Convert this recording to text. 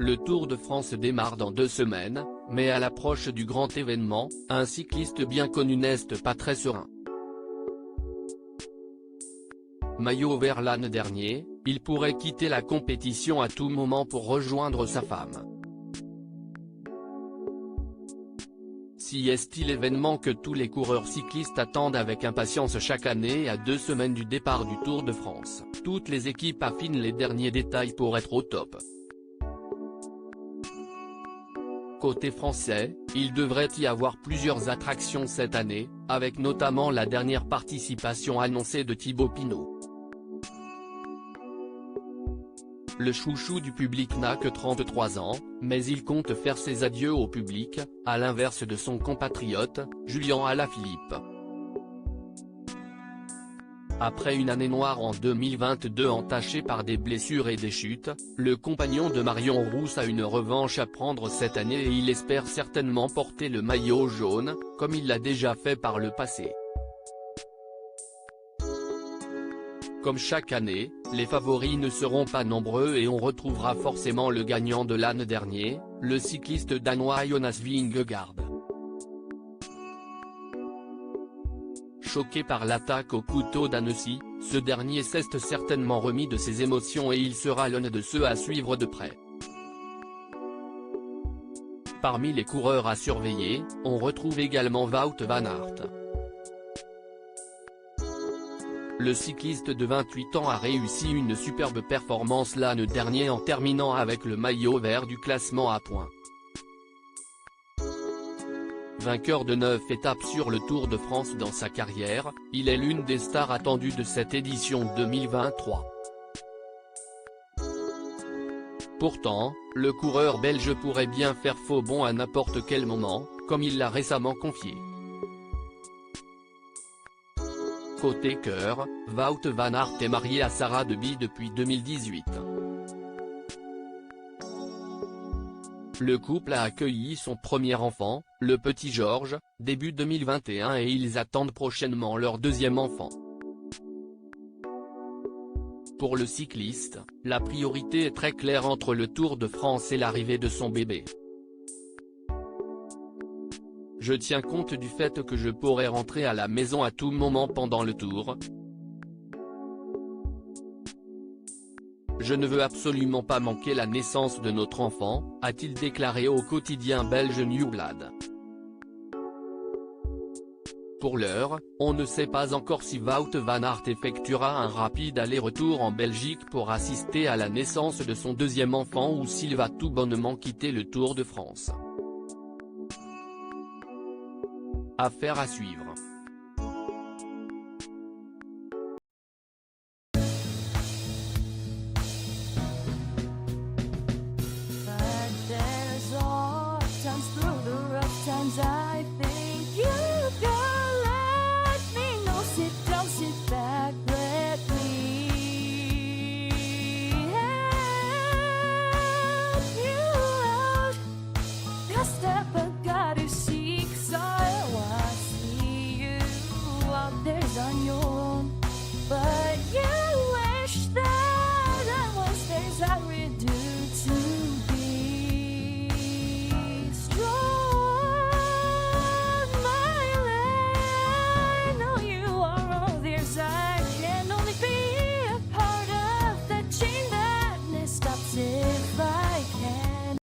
Le Tour de France démarre dans 2 semaines, mais à l'approche du grand événement, un cycliste bien connu n'est pas très serein. Maillot vert l'an dernier, il pourrait quitter la compétition à tout moment pour rejoindre sa femme. Si est-il l'événement que tous les coureurs cyclistes attendent avec impatience chaque année à 2 semaines du départ du Tour de France, toutes les équipes affinent les derniers détails pour être au top. Côté français, il devrait y avoir plusieurs attractions cette année, avec notamment la dernière participation annoncée de Thibaut Pinot. Le chouchou du public n'a que 33 ans, mais il compte faire ses adieux au public, à l'inverse de son compatriote, Julian Alaphilippe. Après une année noire en 2022 entachée par des blessures et des chutes, le compagnon de Marion Rousse a une revanche à prendre cette année et il espère certainement porter le maillot jaune, comme il l'a déjà fait par le passé. Comme chaque année, les favoris ne seront pas nombreux et on retrouvera forcément le gagnant de l'an dernier, le cycliste danois Jonas Vingegaard. Choqué par l'attaque au couteau d'Annecy, ce dernier s'est certainement remis de ses émotions et il sera l'un de ceux à suivre de près. Parmi les coureurs à surveiller, on retrouve également Wout van Aert. Le cycliste de 28 ans a réussi une superbe performance l'an dernier en terminant avec le maillot vert du classement à points. Vainqueur de 9 étapes sur le Tour de France dans sa carrière, il est l'une des stars attendues de cette édition 2023. Pourtant, le coureur belge pourrait bien faire faux bond à n'importe quel moment, comme il l'a récemment confié. Côté cœur, Wout van Aert est marié à Sarah Deby depuis 2018. Le couple a accueilli son premier enfant, le petit Georges, début 2021 et ils attendent prochainement leur deuxième enfant. Pour le cycliste, la priorité est très claire entre le Tour de France et l'arrivée de son bébé. Je tiens compte du fait que je pourrais rentrer à la maison à tout moment pendant le Tour. Je ne veux absolument pas manquer la naissance de notre enfant, a-t-il déclaré au quotidien belge Nieuwsblad. Pour l'heure, on ne sait pas encore si Wout van Aert effectuera un rapide aller-retour en Belgique pour assister à la naissance de son deuxième enfant ou s'il va tout bonnement quitter le Tour de France. Affaire à suivre.